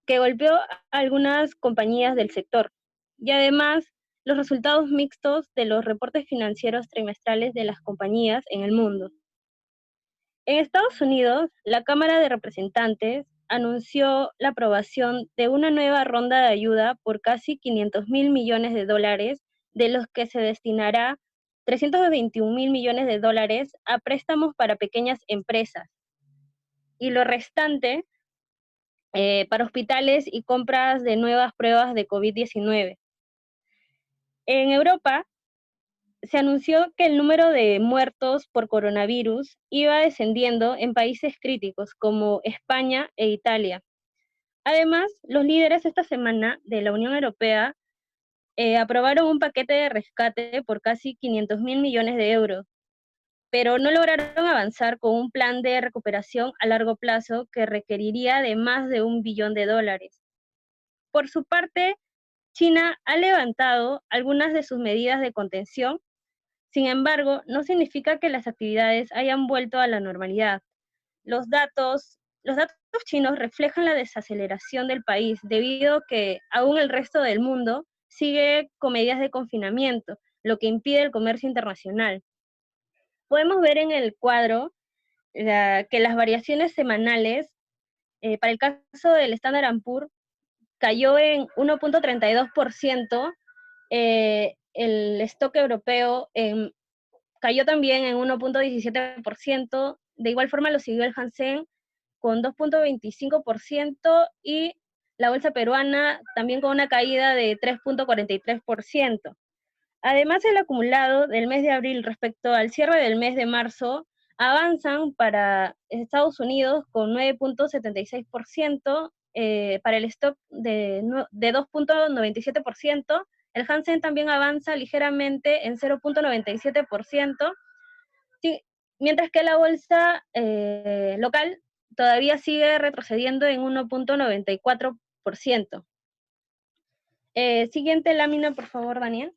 que golpeó a algunas compañías del sector, y además los resultados mixtos de los reportes financieros trimestrales de las compañías en el mundo. En Estados Unidos, la Cámara de Representantes anunció la aprobación de una nueva ronda de ayuda por casi 500.000 millones de dólares, de los que se destinará 321.000 millones de dólares a préstamos para pequeñas empresas, y lo restante para hospitales y compras de nuevas pruebas de COVID-19. En Europa, se anunció que el número de muertos por coronavirus iba descendiendo en países críticos como España e Italia. Además, los líderes esta semana de la Unión Europea aprobaron un paquete de rescate por casi 500.000 millones de euros, pero no lograron avanzar con un plan de recuperación a largo plazo que requeriría de más de $1 billón. Por su parte, China ha levantado algunas de sus medidas de contención. Sin embargo, no significa que las actividades hayan vuelto a la normalidad. Los datos chinos reflejan la desaceleración del país debido a que aún el resto del mundo sigue con medidas de confinamiento, lo que impide el comercio internacional. Podemos ver en el cuadro que las variaciones semanales, para el caso del Standard & Poor's, cayó en 1.32%, el stock europeo cayó también en 1.17%, de igual forma lo siguió el Hang con 2.25% y la bolsa peruana también con una caída de 3.43%. Además, el acumulado del mes de abril respecto al cierre del mes de marzo avanzan para Estados Unidos con 9.76%, para el stock de 2.97%, el Hang Seng también avanza ligeramente en 0.97%, sí, mientras que la bolsa local todavía sigue retrocediendo en 1.94%. Siguiente lámina, por favor, Daniel.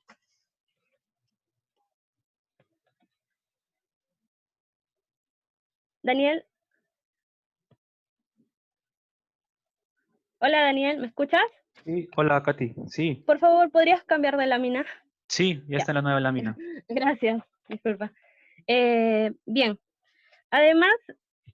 Daniel. Hola, Daniel, ¿me escuchas? Sí, hola, Katy. Sí, Por favor, ¿podrías cambiar de lámina? sí, ya Ya, está la nueva lámina. gracias, disculpa. Bien, además,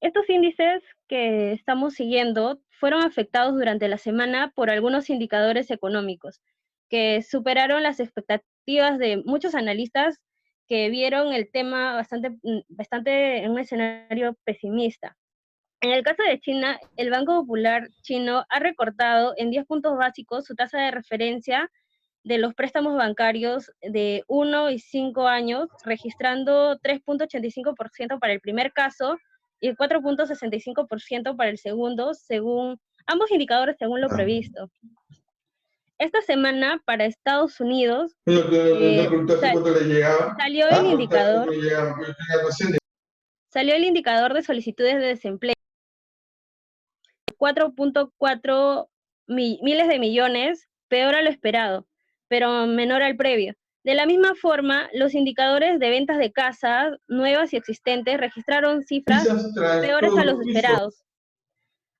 estos índices que estamos siguiendo fueron afectados durante la semana por algunos indicadores económicos que superaron las expectativas de muchos analistas que vieron el tema bastante en un escenario pesimista. En el caso de China, el Banco Popular chino ha recortado en 10 puntos básicos su tasa de referencia de los préstamos bancarios de 1 y 5 años, registrando 3.85% para el primer caso y 4.65% para el segundo, según ambos indicadores según lo previsto. Esta semana para Estados Unidos salió el indicador de solicitudes de desempleo, 4.4 miles de millones, peor a lo esperado, pero menor al previo. De la misma forma, los indicadores de ventas de casas nuevas y existentes registraron cifras peores a los esperados.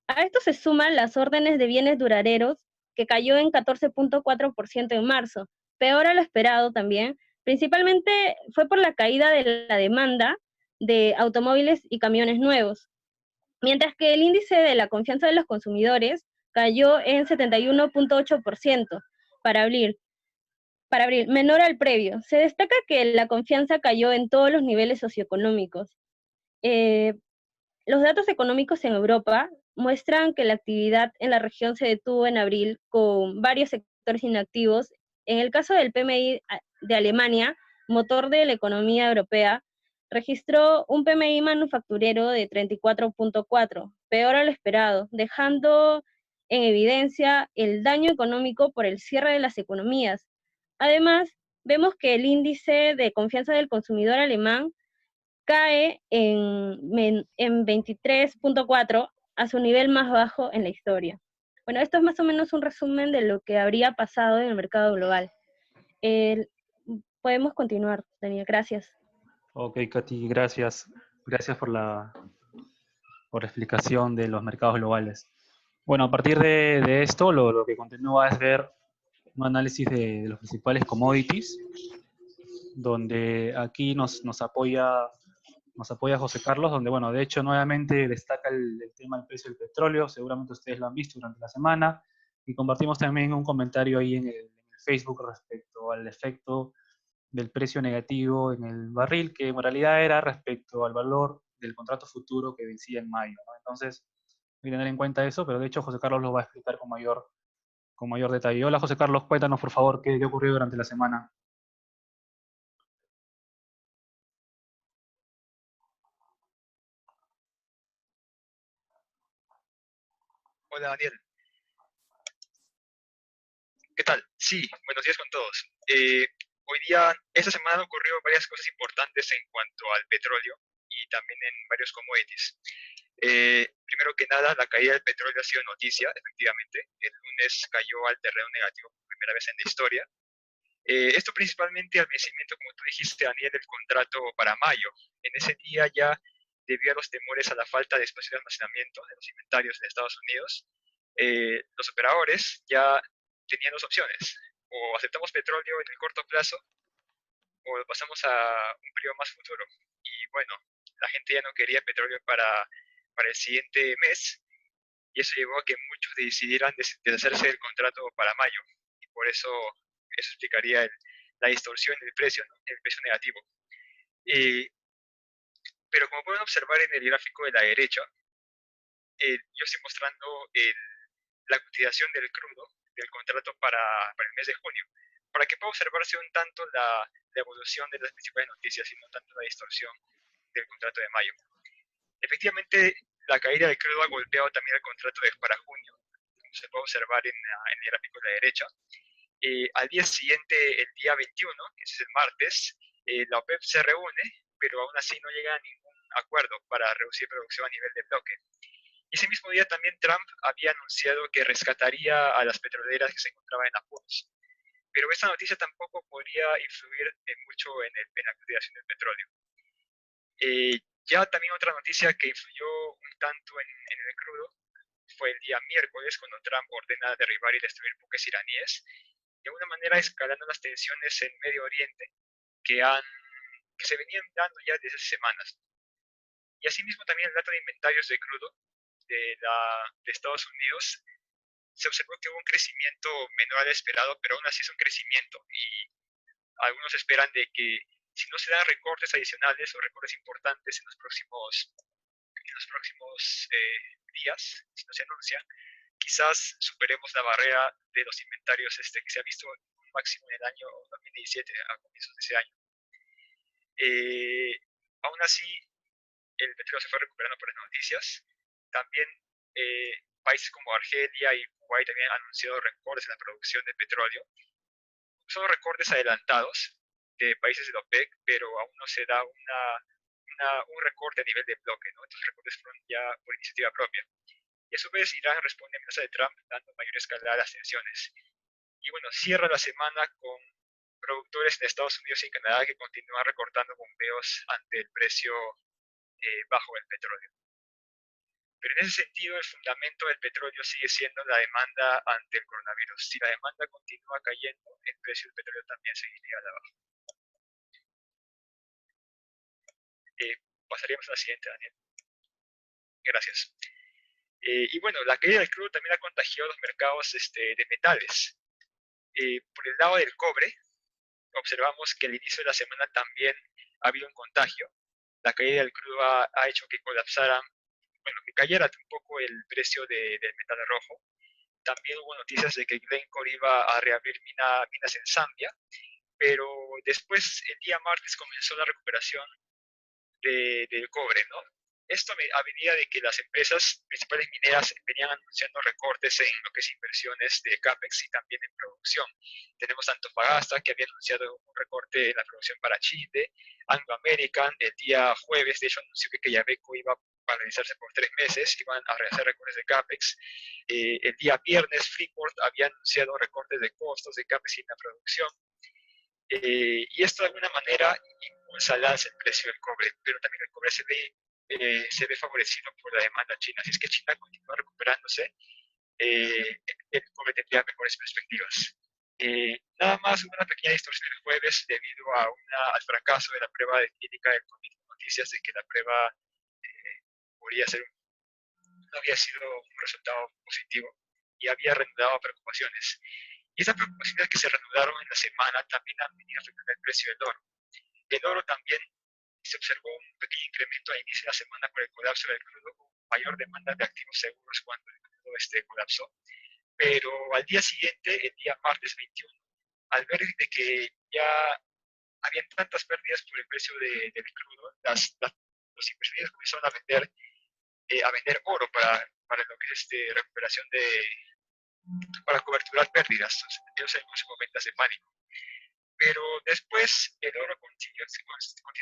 A esto se suman las órdenes de bienes duraderos, que cayó en 14.4% en marzo, peor a lo esperado también. Principalmente fue por la caída de la demanda de automóviles y camiones nuevos. Mientras que el índice de la confianza de los consumidores cayó en 71.8% para abril, para abril, menor al previo. Se destaca que la confianza cayó en todos los niveles socioeconómicos. Eh, los datos económicos en Europa muestran que la actividad en la región se detuvo en abril con varios sectores inactivos. En el caso del PMI de Alemania, motor de la economía europea, registró un PMI manufacturero de 34.4, peor a lo esperado, dejando en evidencia el daño económico por el cierre de las economías. Además, vemos que el índice de confianza del consumidor alemán cae en 23.4 a su nivel más bajo en la historia. Bueno, esto es más o menos un resumen de lo que habría pasado en el mercado global. Eh, Podemos continuar, Daniel, gracias. Ok, Katy, gracias. Gracias por la explicación de los mercados globales. Bueno, a partir de esto, lo que continúa es ver un análisis de los principales commodities, donde aquí nos apoya José Carlos, donde, bueno, de hecho, nuevamente destaca el tema del precio del petróleo, seguramente ustedes lo han visto durante la semana, y compartimos también un comentario ahí en el Facebook respecto al efecto del precio negativo en el barril, que en realidad era respecto al valor del contrato futuro que vencía en mayo, ¿no? Entonces, hay que tener en cuenta eso, pero de hecho José Carlos lo va a explicar con mayor detalle. Hola José Carlos, cuéntanos por favor qué ocurrió durante la semana. Hola Daniel, ¿qué tal? Sí, buenos días con todos. Hoy día, esta semana ocurrió varias cosas importantes en cuanto al petróleo y también en varios commodities. Primero que nada, la caída del petróleo ha sido noticia, efectivamente. El lunes cayó al terreno negativo por primera vez en la historia. Esto principalmente al vencimiento, como tú dijiste, Daniel, del contrato para mayo. En ese día ya, debido a los temores a la falta de espacio de almacenamiento de los inventarios de Estados Unidos, los operadores ya tenían dos opciones. O aceptamos petróleo en el corto plazo o lo pasamos a un periodo más futuro. Y bueno, la gente ya no quería petróleo para el siguiente mes y eso llevó a que muchos decidieran deshacerse del contrato para mayo. Y por eso explicaría la distorsión del precio, ¿no? El precio negativo. Eh, pero como pueden observar en el gráfico de la derecha, yo estoy mostrando la cotización del crudo del contrato para el mes de junio, para que pueda observarse un tanto la evolución de las principales noticias y no tanto la distorsión del contrato de mayo. Efectivamente, la caída del crudo ha golpeado también el contrato para junio, como se puede observar en el gráfico de la derecha. Al día siguiente, el día 21, que es el martes, la OPEP se reúne, pero aún así no llega a ningún acuerdo para reducir producción a nivel de bloque. Y ese mismo día también Trump había anunciado que rescataría a las petroleras que se encontraban en apuros. Pero esta noticia tampoco podría influir mucho en la cotización del petróleo. Ya también otra noticia que influyó un tanto en el crudo fue el día miércoles, cuando Trump ordena derribar y destruir buques iraníes, de alguna manera escalando las tensiones en Medio Oriente que se venían dando ya desde hace semanas. Y asimismo también el dato de inventarios de crudo de Estados Unidos, se observó que hubo un crecimiento menor al esperado, pero aún así es un crecimiento. Y algunos esperan de que si no se dan recortes adicionales o recortes importantes en los próximos días, si no se anuncia, quizás superemos la barrera de los inventarios que se ha visto un máximo en el año 2017, a comienzos de ese año. Aún así, el petróleo se fue recuperando por las noticias. También países como Argelia y Kuwait también han anunciado recortes en la producción de petróleo. Son recortes adelantados de países de la OPEC, pero aún no se da un recorte a nivel de bloque, ¿no? Estos recortes fueron ya por iniciativa propia. Y a su vez Irán responde a amenaza de Trump dando mayor escalada a las tensiones. Y bueno, cierra la semana con productores de Estados Unidos y Canadá que continúan recortando bombeos ante el precio bajo del petróleo. Pero en ese sentido, el fundamento del petróleo sigue siendo la demanda ante el coronavirus. Si la demanda continúa cayendo, el precio del petróleo también seguiría a la baja. Pasaríamos a la siguiente, Daniel. Gracias. Y bueno, la caída del crudo también ha contagiado los mercados de metales. Por el lado del cobre, observamos que al inicio de la semana también ha habido un contagio. La caída del crudo ha hecho que colapsara, bueno, que cayera un poco el precio del metal rojo. También hubo noticias de que Glencore iba a reabrir minas en Zambia, pero después, el día martes, comenzó la recuperación del cobre, ¿no? Esto a medida de que las empresas principales mineras venían anunciando recortes en lo que es inversiones de CAPEX y también en producción. Tenemos Antofagasta, que había anunciado un recorte en la producción para Chile, Anglo American, el día jueves, de hecho, anunció que Quellaveco iba a paralizarse por 3 meses, iban a hacer recortes de CAPEX. El día viernes, Freeport había anunciado recortes de costos de CAPEX y en la producción. Y esto de alguna manera impulsa al alza el precio del cobre, pero también el cobre se ve favorecido por la demanda china. Si es que China continúa recuperándose, el cobre tendría mejores perspectivas. Nada más una pequeña distorsión el jueves debido al fracaso de la prueba de clínica del COVID, noticias de que la prueba podría ser, no había sido un resultado positivo y había reanudado preocupaciones. Y esas preocupaciones que se reanudaron en la semana también han venido afectando el precio del oro. El oro también se observó un pequeño incremento al inicio de la semana por el colapso del crudo, con mayor demanda de activos seguros cuando el crudo colapsó. Pero al día siguiente, el día martes 21, al ver de que ya habían tantas pérdidas por el precio del crudo, los inversores comenzaron a vender oro para lo que es recuperación para coberturar pérdidas. Ellos en ventas de pánico. Pero después el oro continuó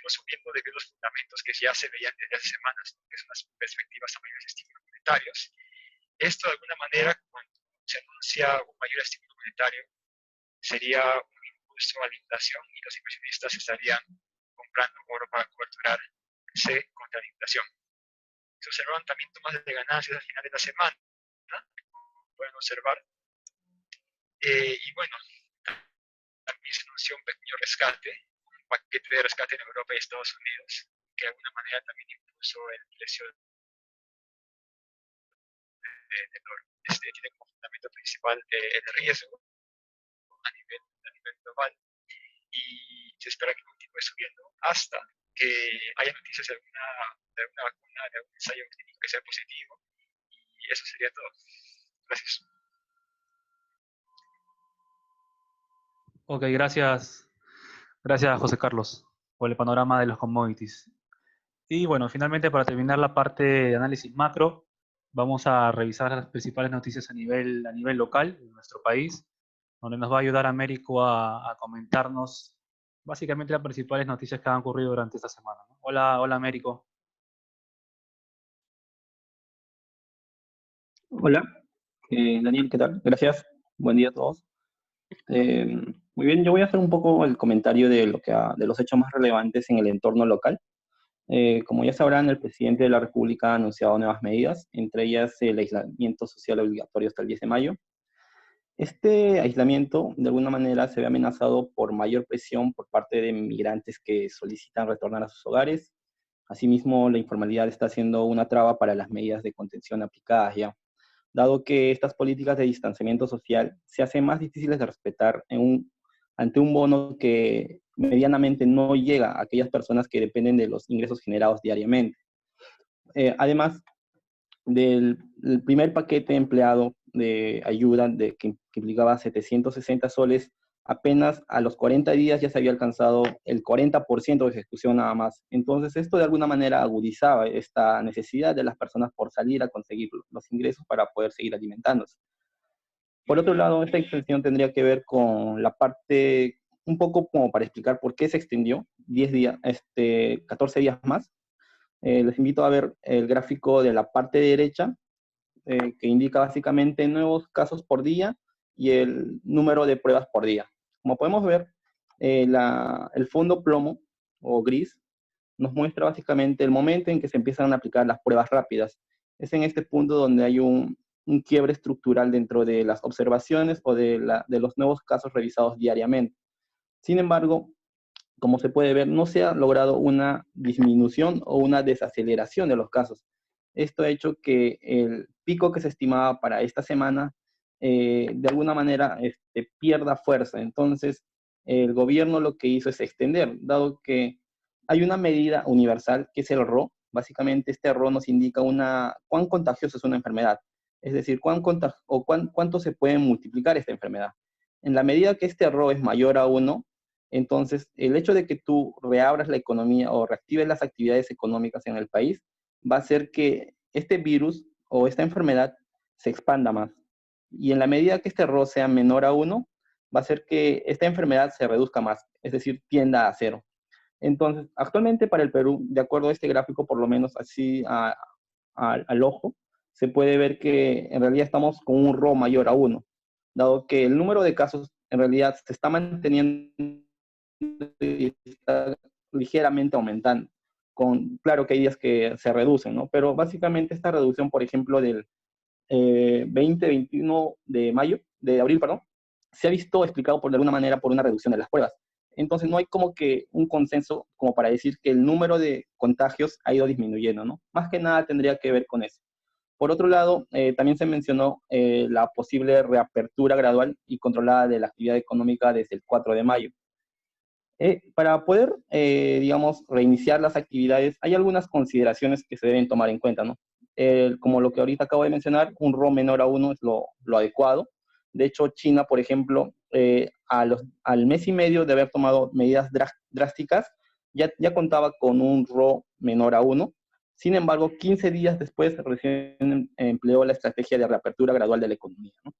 subiendo debido a los fundamentos que ya se veían desde hace semanas, que son las perspectivas a mayores estímulos monetarios. Esto de alguna manera, cuando se anuncia un mayor estímulo monetario, sería un impulso a la inflación y los inversionistas estarían comprando oro para coberturarse contra la inflación. Se observaron también tomas de ganancias al final de la semana, como pueden observar. Y bueno, también se anunció un pequeño rescate, un paquete de rescate en Europa y Estados Unidos, que de alguna manera también impulsó el precio del oro. Tiene como fundamento principal el riesgo a nivel global y se espera que continúe subiendo hasta que haya noticias de alguna vacuna, de algún ensayo clínico que sea positivo, y eso sería todo. Gracias. Ok, gracias. Gracias, José Carlos, por el panorama de los commodities. Y bueno, finalmente para terminar la parte de análisis macro, vamos a revisar las principales noticias a nivel local en nuestro país, donde nos va a ayudar Américo a comentarnos básicamente las principales noticias que han ocurrido durante esta semana, ¿no? Hola, hola Américo. Hola, Daniel, ¿qué tal? Gracias. Buen día a todos. Muy bien, yo voy a hacer un poco el comentario de de los hechos más relevantes en el entorno local. Como ya sabrán, el presidente de la República ha anunciado nuevas medidas, entre ellas el aislamiento social obligatorio hasta el 10 de mayo. Este aislamiento, de alguna manera, se ve amenazado por mayor presión por parte de migrantes que solicitan retornar a sus hogares. Asimismo, la informalidad está siendo una traba para las medidas de contención aplicadas ya, dado que estas políticas de distanciamiento social se hacen más difíciles de respetar ante un bono que medianamente no llega a aquellas personas que dependen de los ingresos generados diariamente. Además del primer paquete empleado de ayuda que implicaba 760 soles, apenas a los 40 días ya se había alcanzado el 40% de ejecución nada más. Entonces esto de alguna manera agudizaba esta necesidad de las personas por salir a conseguir los ingresos para poder seguir alimentándose. Por otro lado, esta extensión tendría que ver con la parte, un poco como para explicar por qué se extendió 10 días, 14 días más. Les invito a ver el gráfico de la parte derecha, que indica básicamente nuevos casos por día y el número de pruebas por día. Como podemos ver, el fondo plomo o gris nos muestra básicamente el momento en que se empiezan a aplicar las pruebas rápidas. Es en este punto donde hay un quiebre estructural dentro de las observaciones o de los nuevos casos revisados diariamente. Sin embargo, como se puede ver, no se ha logrado una disminución o una desaceleración de los casos. Esto ha hecho que el pico que se estimaba para esta semana de alguna manera pierda fuerza. Entonces, el gobierno lo que hizo es extender, dado que hay una medida universal que es el RO. Básicamente este RO nos indica cuán contagiosa es una enfermedad, es decir, cuánto se puede multiplicar esta enfermedad. En la medida que este RO es mayor a 1, entonces el hecho de que tú reabras la economía o reactives las actividades económicas en el país va a hacer que este virus o esta enfermedad se expanda más. Y en la medida que este RO sea menor a 1, va a hacer que esta enfermedad se reduzca más, es decir, tienda a 0. Entonces, actualmente para el Perú, de acuerdo a este gráfico, por lo menos así al ojo, se puede ver que en realidad estamos con un RO mayor a 1, dado que el número de casos en realidad se está manteniendo y está ligeramente aumentando. Claro que hay días que se reducen, ¿no? Pero básicamente esta reducción, por ejemplo, del 20-21 de mayo, de abril, perdón, se ha visto explicado de alguna manera por una reducción de las pruebas. Entonces no hay como que un consenso como para decir que el número de contagios ha ido disminuyendo, ¿no? Más que nada tendría que ver con eso. Por otro lado, también se mencionó la posible reapertura gradual y controlada de la actividad económica desde el 4 de mayo. Para poder, digamos, reiniciar las actividades, hay algunas consideraciones que se deben tomar en cuenta, ¿no? Como lo que ahorita acabo de mencionar, un RO menor a 1 es lo adecuado. De hecho, China, por ejemplo, al mes y medio de haber tomado medidas drásticas, ya contaba con un RO menor a 1. Sin embargo, 15 días después recién empleó la estrategia de reapertura gradual de la economía, ¿no?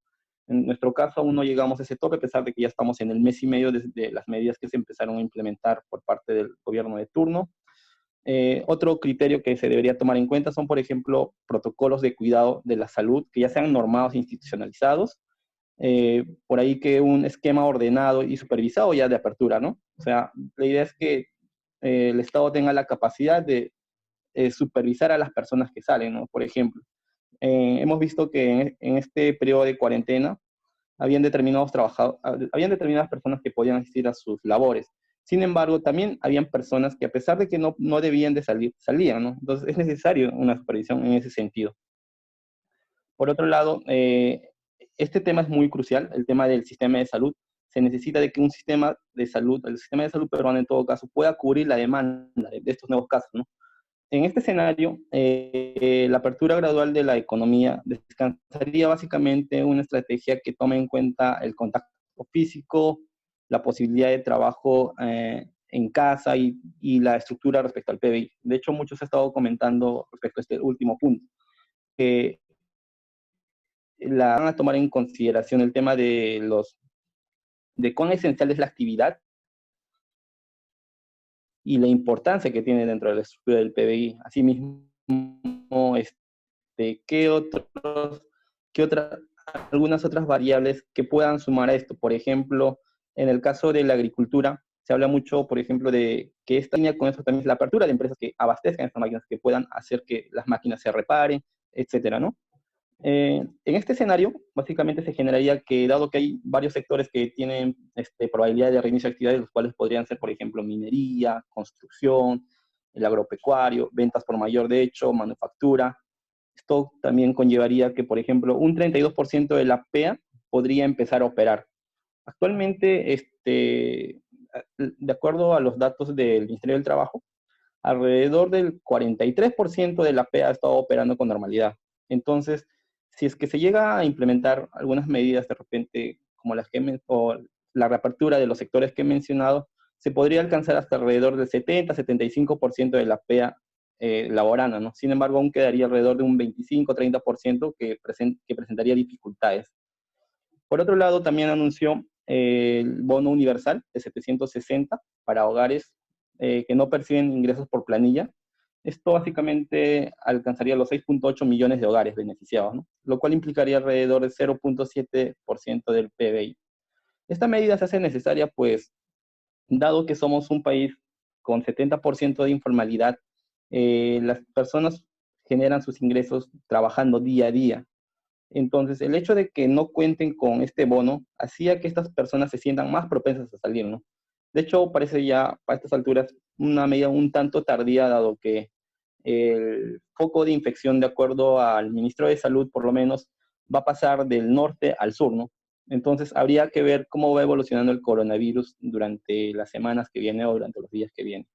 En nuestro caso, aún no llegamos a ese tope, a pesar de que ya estamos en el mes y medio de las medidas que se empezaron a implementar por parte del gobierno de turno. Otro criterio que se debería tomar en cuenta son, por ejemplo, protocolos de cuidado de la salud que ya sean normados e institucionalizados. Por ahí que un esquema ordenado y supervisado ya de apertura, ¿no? O sea, la idea es que el Estado tenga la capacidad de supervisar a las personas que salen, ¿no? Por ejemplo, hemos visto que en este periodo de cuarentena habían determinadas personas que podían asistir a sus labores. Sin embargo, también habían personas que a pesar de que no debían de salir, salían, ¿no? Entonces es necesario una supervisión en ese sentido. Por otro lado, este tema es muy crucial, el tema del sistema de salud. Se necesita de que un sistema de salud, el sistema de salud peruano en todo caso, pueda cubrir la demanda de estos nuevos casos, ¿no? En este escenario, la apertura gradual de la economía descansaría básicamente una estrategia que tome en cuenta el contacto físico, la posibilidad de trabajo en casa y la estructura respecto al PBI. De hecho, muchos han estado comentando respecto a este último punto, que van a tomar en consideración el tema de cuán esencial es la actividad y la importancia que tiene dentro de la estructura del PBI. Asimismo, algunas otras variables que puedan sumar a esto. Por ejemplo, en el caso de la agricultura, se habla mucho, por ejemplo, de que esta línea con eso también es la apertura de empresas que abastezcan estas máquinas, que puedan hacer que las máquinas se reparen, etcétera, ¿no? En este escenario, básicamente se generaría que, dado que hay varios sectores que tienen probabilidad de reinicio de actividades, los cuales podrían ser, por ejemplo, minería, construcción, el agropecuario, ventas por mayor de hecho, manufactura. Esto también conllevaría que, por ejemplo, un 32% de la PEA podría empezar a operar. Actualmente, de acuerdo a los datos del Ministerio del Trabajo, alrededor del 43% de la PEA ha estado operando con normalidad. Entonces, si es que se llega a implementar algunas medidas de repente, como o la reapertura de los sectores que he mencionado, se podría alcanzar hasta alrededor del 70-75% de la PEA laborana, ¿no? Sin embargo, aún quedaría alrededor de un 25-30% que presentaría dificultades. Por otro lado, también anunció el bono universal de 760 para hogares que no perciben ingresos por planilla. Esto básicamente alcanzaría los 6.8 millones de hogares beneficiados, ¿no? Lo cual implicaría alrededor de 0.7% del PBI. Esta medida se hace necesaria, pues, dado que somos un país con 70% de informalidad, las personas generan sus ingresos trabajando día a día. Entonces, el hecho de que no cuenten con este bono hacía que estas personas se sientan más propensas a salir, ¿no? De hecho, parece ya a estas alturas una medida un tanto tardía, dado que el foco de infección, de acuerdo al ministro de Salud, por lo menos, va a pasar del norte al sur, ¿no? Entonces, habría que ver cómo va evolucionando el coronavirus durante las semanas que vienen o durante los días que vienen.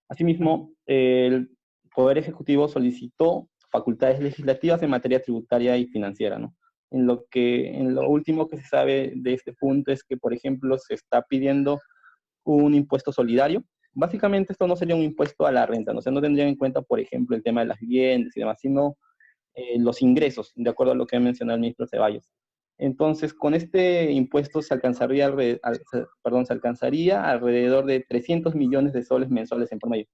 Asimismo, el Poder Ejecutivo solicitó facultades legislativas en materia tributaria y financiera, ¿no? En lo último que se sabe de este punto es que, por ejemplo, se está pidiendo un impuesto solidario. Básicamente esto no sería un impuesto a la renta, ¿no? O sea, no tendrían en cuenta, por ejemplo, el tema de las viviendas y demás, sino los ingresos, de acuerdo a lo que ha mencionado el ministro Ceballos. Entonces, con este impuesto se alcanzaría, se alcanzaría alrededor de 300 millones de soles mensuales en promedio,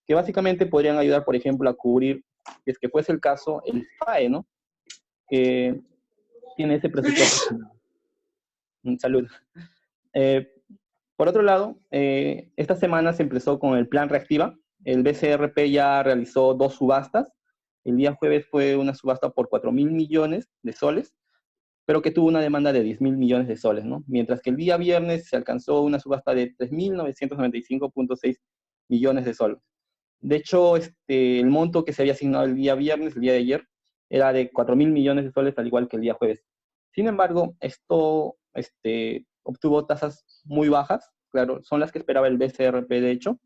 que básicamente podrían ayudar, por ejemplo, a cubrir, si es que fuese el caso, el FAE, ¿no? Que tiene ese presupuesto. Salud. Eh, por otro lado, esta semana se empezó con el plan Reactiva. El BCRP ya realizó 2 subastas. El día jueves fue una subasta por 4.000 millones de soles, pero que tuvo una demanda de 10.000 millones de soles, ¿no? Mientras que el día viernes se alcanzó una subasta de 3.995.6 millones de soles. De hecho, el monto que se había asignado el día viernes, el día de ayer, era de 4.000 millones de soles, al igual que el día jueves. Sin embargo, esto obtuvo tasas muy bajas, claro, son las que esperaba el BCRP, de hecho.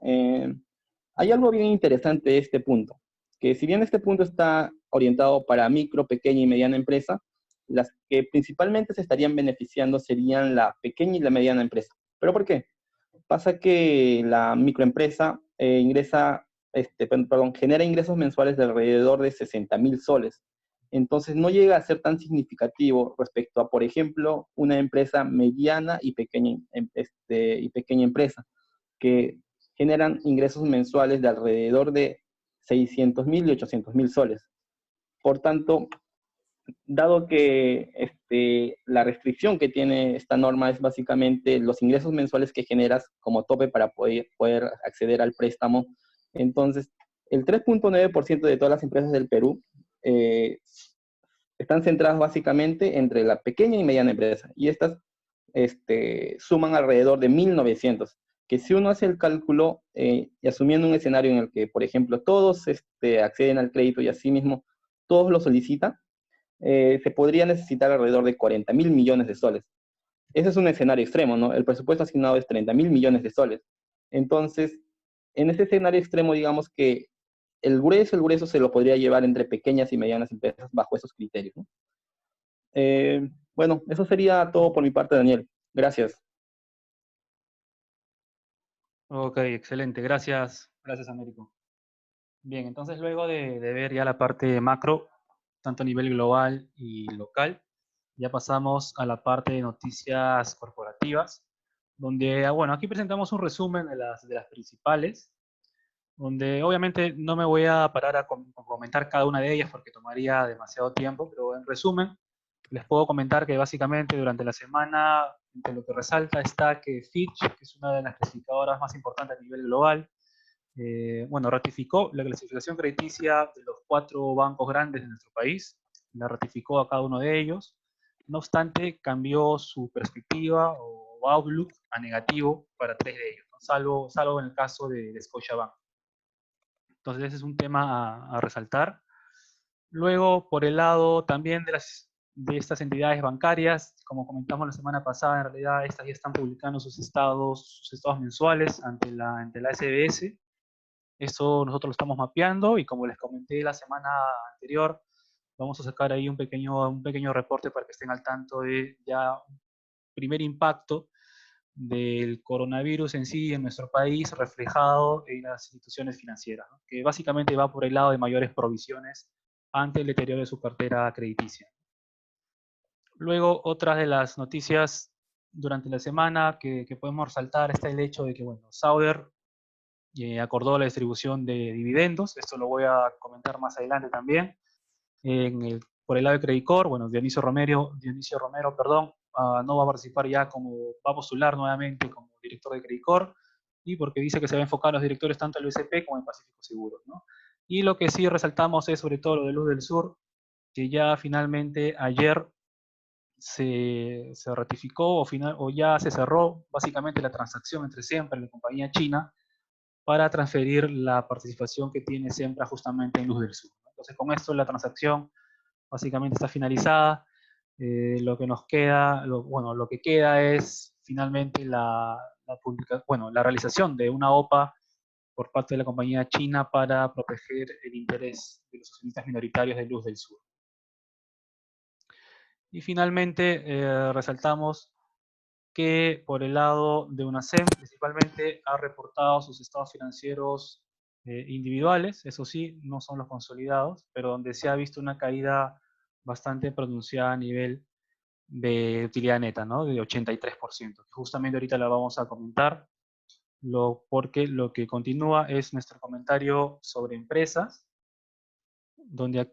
Hay algo bien interesante de este punto, que si bien este punto está orientado para micro, pequeña y mediana empresa, las que principalmente se estarían beneficiando serían la pequeña y la mediana empresa. ¿Pero por qué? Pasa que la microempresa genera ingresos mensuales de alrededor de 60.000 soles. Entonces no llega a ser tan significativo respecto a, por ejemplo, una empresa mediana y pequeña empresa, que generan ingresos mensuales de alrededor de 600.000 y 800.000 soles. Por tanto, dado que la restricción que tiene esta norma es básicamente los ingresos mensuales que generas como tope para poder acceder al préstamo, entonces el 3.9% de todas las empresas del Perú están centradas básicamente entre la pequeña y mediana empresa, y estas suman alrededor de 1.900, que si uno hace el cálculo y asumiendo un escenario en el que, por ejemplo, todos acceden al crédito y asimismo todos lo solicitan, se podría necesitar alrededor de 40.000 millones de soles. Ese es un escenario extremo, ¿no? El presupuesto asignado es 30.000 millones de soles. Entonces, en este escenario extremo, digamos que el grueso se lo podría llevar entre pequeñas y medianas empresas bajo esos criterios, ¿no? Bueno, eso sería todo por mi parte, Daniel. Gracias. Ok, excelente. Gracias, Américo. Bien, entonces luego de ver ya la parte macro, tanto a nivel global y local, ya pasamos a la parte de noticias corporativas, donde, bueno, aquí presentamos un resumen de las principales, donde obviamente no me voy a parar a comentar cada una de ellas porque tomaría demasiado tiempo, pero en resumen, les puedo comentar que básicamente durante la semana, entre lo que resalta está que Fitch, que es una de las clasificadoras más importantes a nivel global, bueno, ratificó la clasificación crediticia de los 4 bancos grandes de nuestro país, la ratificó a cada uno de ellos. No obstante, cambió su perspectiva o outlook a negativo para 3 de ellos, ¿no? salvo en el caso de Scotiabank. Entonces ese es un tema a resaltar. Luego, por el lado también de estas entidades bancarias, como comentamos la semana pasada, en realidad estas ya están publicando sus estados mensuales ante la SBS. Eso nosotros lo estamos mapeando y como les comenté la semana anterior, vamos a sacar ahí un pequeño reporte para que estén al tanto de ya un primer impacto del coronavirus en sí en nuestro país reflejado en las instituciones financieras, ¿no? Que básicamente va por el lado de mayores provisiones ante el deterioro de su cartera crediticia. Luego, otras de las noticias durante la semana que podemos resaltar está el hecho de que, bueno, Sauder acordó la distribución de dividendos. Esto lo voy a comentar más adelante también. Por el lado de Credicor, bueno, Dionisio Romero, no va a participar ya va a postular nuevamente como director de Credicor, y porque dice que se va a enfocar a los directores tanto en el USP como en Pacífico Seguros, ¿no? Y lo que sí resaltamos es sobre todo lo de Luz del Sur, que ya finalmente ayer se ratificó o ya se cerró básicamente la transacción entre Sempra y la compañía china para transferir la participación que tiene Sempra justamente en Luz del Sur. Entonces con esto la transacción básicamente está finalizada lo que nos queda, lo que queda es finalmente la realización de una OPA por parte de la compañía china para proteger el interés de los accionistas minoritarios de Luz del Sur. Y finalmente resaltamos que por el lado de UNACEM principalmente ha reportado sus estados financieros individuales, eso sí, no son los consolidados, pero donde se ha visto una caída bastante pronunciada a nivel de utilidad neta, ¿no? De 83%. Justamente ahorita la vamos a comentar, porque lo que continúa es nuestro comentario sobre empresas, donde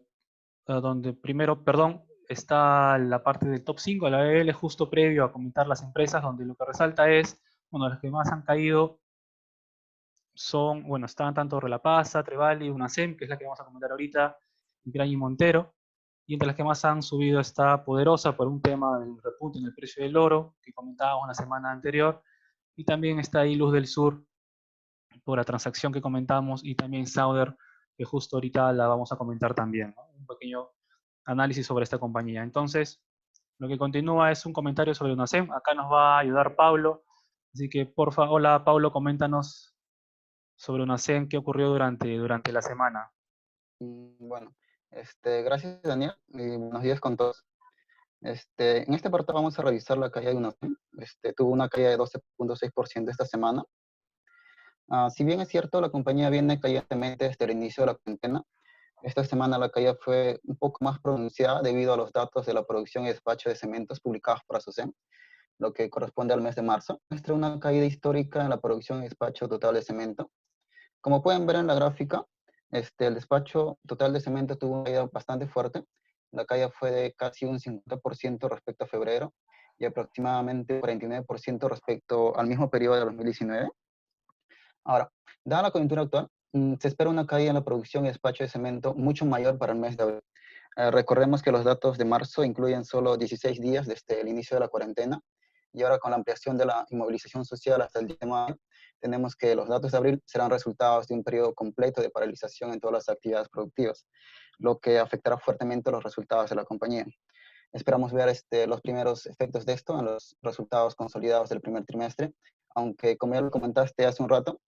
primero, perdón, está la parte del top 5, la BBL, justo previo a comentar las empresas, donde lo que resalta es, bueno, las que más han caído son, bueno, están tanto Relapasa, Trevali, UNACEM, que es la que vamos a comentar ahorita, y Graña y Montero, y entre las que más han subido está Poderosa por un tema del repunte en el precio del oro, que comentábamos la semana anterior, y también está ahí Luz del Sur, por la transacción que comentamos, y también Sauder, que justo ahorita la vamos a comentar también, ¿no? Un pequeño análisis sobre esta compañía. Entonces, lo que continúa es un comentario sobre UNACEM. Acá nos va a ayudar Pablo. Así que, por favor, hola Pablo, coméntanos sobre UNACEM, qué ocurrió durante la semana. Bueno, gracias Daniel y buenos días con todos. En este apartado vamos a revisar la caída de UNACEM. Tuvo una caída de 12.6% esta semana. Si bien es cierto, la compañía viene cayentemente desde el inicio de la cuarentena, esta semana la caída fue un poco más pronunciada debido a los datos de la producción y despacho de cementos publicados por ASOCEM, lo que corresponde al mes de marzo. Muestra una caída histórica en la producción y despacho total de cemento. Como pueden ver en la gráfica, el despacho total de cemento tuvo una caída bastante fuerte. La caída fue de casi un 50% respecto a febrero y aproximadamente 49% respecto al mismo periodo de 2019. Ahora, dada la coyuntura actual, se espera una caída en la producción y despacho de cemento mucho mayor para el mes de abril. Recordemos que los datos de marzo incluyen solo 16 días desde el inicio de la cuarentena y ahora con la ampliación de la inmovilización social hasta el 10 de mayo, tenemos que los datos de abril serán resultados de un periodo completo de paralización en todas las actividades productivas, lo que afectará fuertemente los resultados de la compañía. Esperamos ver los primeros efectos de esto en los resultados consolidados del primer trimestre, aunque como ya lo comentaste hace un rato,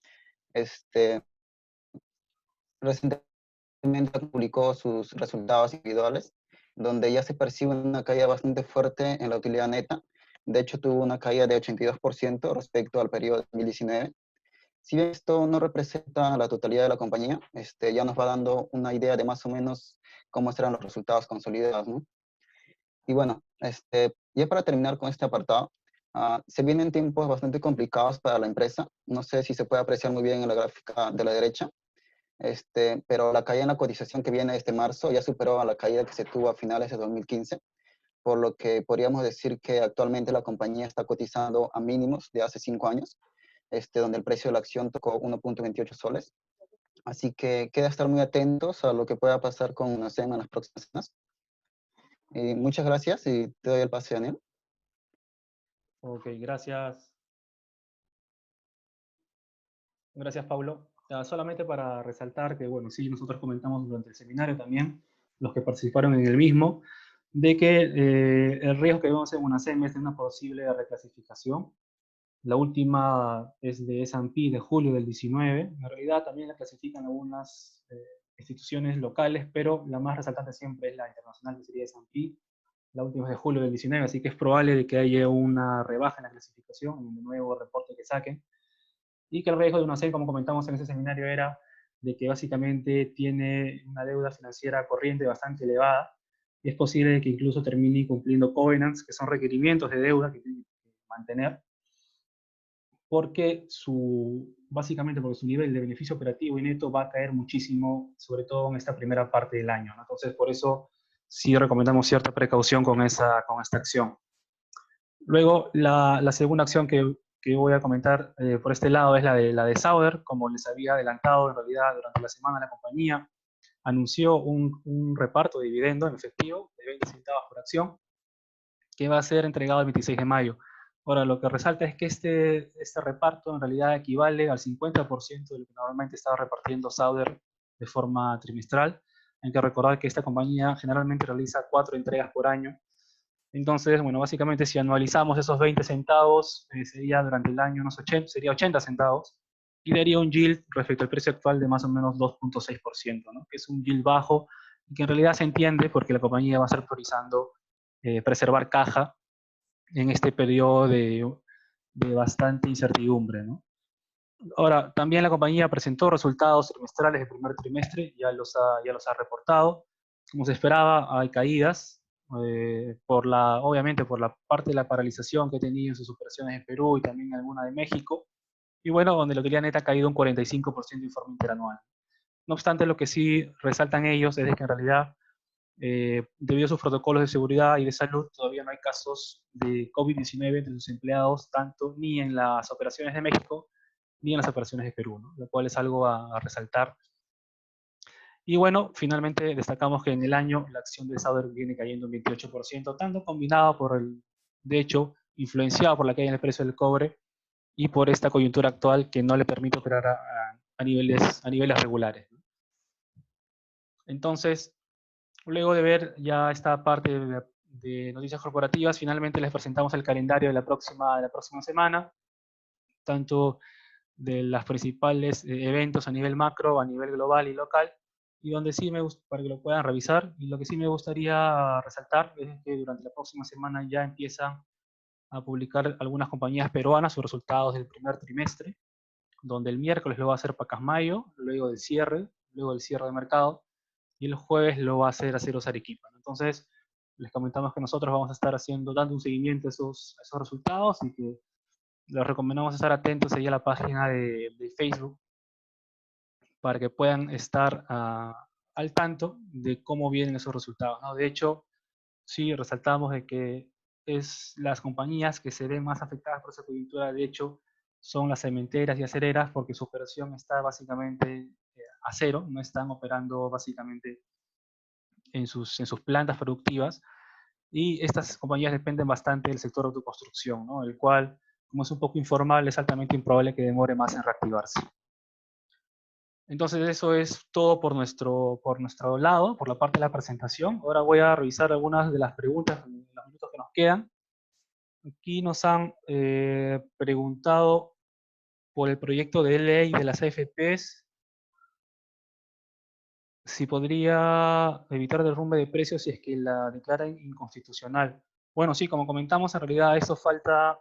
recientemente publicó sus resultados individuales, donde ya se percibe una caída bastante fuerte en la utilidad neta. De hecho, tuvo una caída de 82% respecto al periodo de 2019. Si bien esto no representa la totalidad de la compañía, ya nos va dando una idea de más o menos cómo serán los resultados consolidados, ¿no? Y bueno, ya para terminar con este apartado, se vienen tiempos bastante complicados para la empresa. No sé si se puede apreciar muy bien en la gráfica de la derecha, pero la caída en la cotización que viene este marzo ya superó a la caída que se tuvo a finales de 2015, por lo que podríamos decir que actualmente la compañía está cotizando a mínimos de hace 5 años, donde el precio de la acción tocó 1.28 soles. Así que queda estar muy atentos a lo que pueda pasar con UNACEM en las próximas semanas. Muchas gracias y te doy el pase, Daniel. Ok, gracias. Gracias, Pablo. Solamente para resaltar que, bueno, sí, nosotros comentamos durante el seminario también, los que participaron en el mismo, de que el riesgo que vemos en UNACEM es de una posible reclasificación. La última es de S&P de julio del 19. En realidad también la clasifican algunas instituciones locales, pero la más resaltante siempre es la internacional, que sería S&P. La última es de julio del 19, así que es probable de que haya una rebaja en la clasificación en el nuevo reporte que saquen. Y que el riesgo de UNACEM, como comentamos en ese seminario, era de que básicamente tiene una deuda financiera corriente bastante elevada, y es posible que incluso termine incumpliendo covenants, que son requerimientos de deuda que tiene que mantener, porque básicamente porque su nivel de beneficio operativo y neto va a caer muchísimo, sobre todo en esta primera parte del año, ¿no? Entonces, por eso sí recomendamos cierta precaución con esta acción. Luego, la segunda acción que voy a comentar por este lado es la de Sauder. Como les había adelantado, en realidad durante la semana la compañía anunció un reparto de dividendo en efectivo de 20 centavos por acción, que va a ser entregado el 26 de mayo. Ahora, lo que resalta es que este reparto en realidad equivale al 50% de lo que normalmente estaba repartiendo Sauder de forma trimestral. Hay que recordar que esta compañía generalmente realiza 4 entregas por año. Entonces, bueno, básicamente si anualizamos esos 20 centavos, sería durante el año sería 80 centavos, y daría un yield respecto al precio actual de más o menos 2.6%, ¿no? Que es un yield bajo, y que en realidad se entiende porque la compañía va a estar priorizando preservar caja en este periodo de bastante incertidumbre, ¿no? Ahora, también la compañía presentó resultados trimestrales del primer trimestre, ya los ha reportado. Como se esperaba, hay caídas, obviamente por la parte de la paralización que ha tenido en sus operaciones en Perú y también alguna de México. Y bueno, donde la utilidad neta ha caído un 45% en forma interanual. No obstante, lo que sí resaltan ellos es de que en realidad, debido a sus protocolos de seguridad y de salud, todavía no hay casos de COVID-19 entre sus empleados, tanto ni en las operaciones de México, ni en las operaciones de Perú, ¿no? Lo cual es algo a resaltar. Y bueno, finalmente destacamos que en el año la acción de Sauder viene cayendo un 28%, tanto combinado de hecho, influenciado por la caída en el precio del cobre y por esta coyuntura actual que no le permite operar a niveles regulares. Entonces, luego de ver ya esta parte de noticias corporativas, finalmente les presentamos el calendario de la próxima semana, tanto de los principales eventos a nivel macro, a nivel global y local, y donde sí para que lo puedan revisar, y lo que sí me gustaría resaltar es que durante la próxima semana ya empiezan a publicar algunas compañías peruanas sus resultados del primer trimestre, donde el miércoles lo va a hacer Pacasmayo, luego del cierre de mercado, y el jueves lo va a hacer Aceros Arequipa. Entonces, les comentamos que nosotros vamos a estar dando un seguimiento a esos resultados y que les recomendamos estar atentos ahí a la página de Facebook para que puedan estar al tanto de cómo vienen esos resultados, ¿no? De hecho, sí resaltamos de que las compañías que se ven más afectadas por esa coyuntura, de hecho, son las cementeras y acereras, porque su operación está básicamente a cero, no están operando básicamente en sus plantas productivas, y estas compañías dependen bastante del sector de autoconstrucción, ¿no? El cual, como es un poco informal, es altamente improbable que demore más en reactivarse. Entonces eso es todo por nuestro lado, por la parte de la presentación. Ahora voy a revisar algunas de las preguntas en los minutos que nos quedan. Aquí nos han preguntado por el proyecto de ley de las AFPs, si podría evitar derrumbe de precios si es que la declaran inconstitucional. Bueno, sí, como comentamos, en realidad eso falta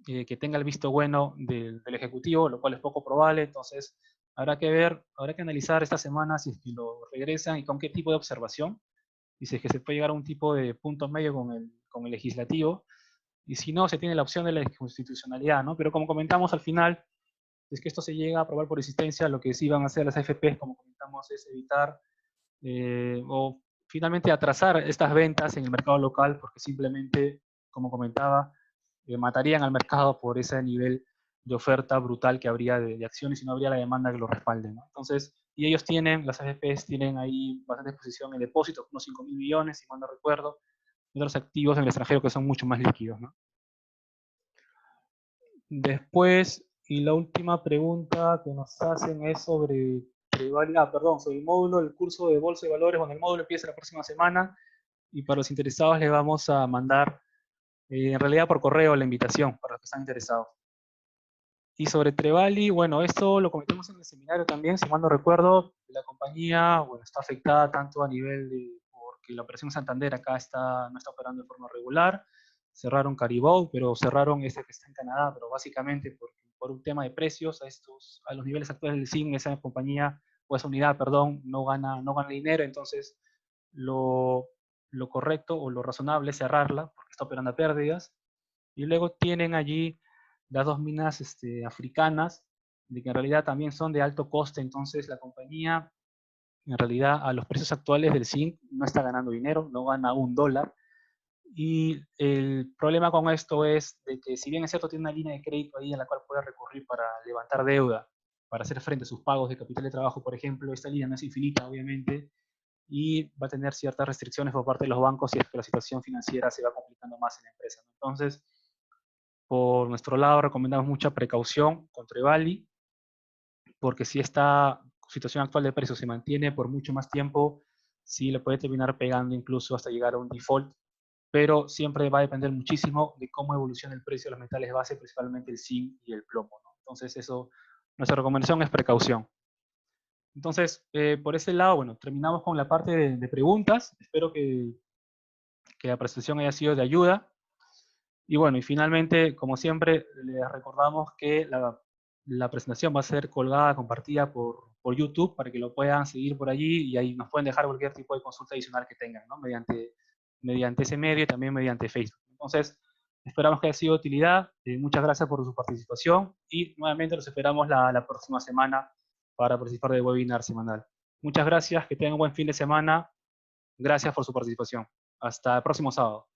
que tenga el visto bueno del Ejecutivo, lo cual es poco probable. Entonces habrá que analizar esta semana si es que lo regresan y con qué tipo de observación, y si es que se puede llegar a un tipo de punto medio con el legislativo, y si no, se tiene la opción de la inconstitucionalidad, ¿no? Pero como comentamos al final, si es que esto se llega a aprobar por insistencia, lo que sí van a hacer las AFPs, como comentamos, es evitar o finalmente atrasar estas ventas en el mercado local, porque simplemente, como comentaba, matarían al mercado por ese nivel de oferta brutal que habría de acciones y no habría la demanda que lo respalde, ¿no? Entonces, y las AFPs tienen ahí bastante exposición en depósitos, unos 5.000 millones, si mal no recuerdo, y otros activos en el extranjero que son mucho más líquidos, ¿no? Después, y la última pregunta que nos hacen es sobre sobre el módulo del curso de Bolsa de Valores. Bueno, el módulo empieza la próxima semana y para los interesados les vamos a mandar, en realidad por correo, la invitación para los que están interesados. Y sobre Trevali, bueno, esto lo comentamos en el seminario también, si mal no recuerdo, la compañía, bueno, está afectada tanto a nivel porque la operación Santander acá no está operando de forma regular, cerraron Caribou, pero cerraron este que está en Canadá, pero básicamente por un tema de precios, a los niveles actuales del zinc, esa compañía, o esa unidad, perdón, no gana dinero, entonces lo correcto o lo razonable es cerrarla, porque está operando a pérdidas, y luego tienen allí las dos minas africanas, de que en realidad también son de alto coste, entonces la compañía en realidad a los precios actuales del zinc no está ganando dinero, no gana $1, y el problema con esto es de que si bien es cierto tiene una línea de crédito ahí en la cual puede recurrir para levantar deuda, para hacer frente a sus pagos de capital de trabajo, por ejemplo, esta línea no es infinita, obviamente, y va a tener ciertas restricciones por parte de los bancos si es que la situación financiera se va complicando más en la empresa, ¿no? Entonces, por nuestro lado, recomendamos mucha precaución con Trevali, porque si esta situación actual de precios se mantiene por mucho más tiempo, sí le puede terminar pegando incluso hasta llegar a un default, pero siempre va a depender muchísimo de cómo evoluciona el precio de los metales base, principalmente el zinc y el plomo, ¿no? Entonces, nuestra recomendación es precaución. Entonces, por ese lado, bueno, terminamos con la parte de preguntas. Espero que la presentación haya sido de ayuda. Y bueno, y finalmente, como siempre, les recordamos que la presentación va a ser colgada, compartida por YouTube, para que lo puedan seguir por allí, y ahí nos pueden dejar cualquier tipo de consulta adicional que tengan, ¿no? Mediante ese medio y también mediante Facebook. Entonces, esperamos que haya sido de utilidad. Muchas gracias por su participación, y nuevamente los esperamos la próxima semana para participar del webinar semanal. Muchas gracias, que tengan un buen fin de semana. Gracias por su participación. Hasta el próximo sábado.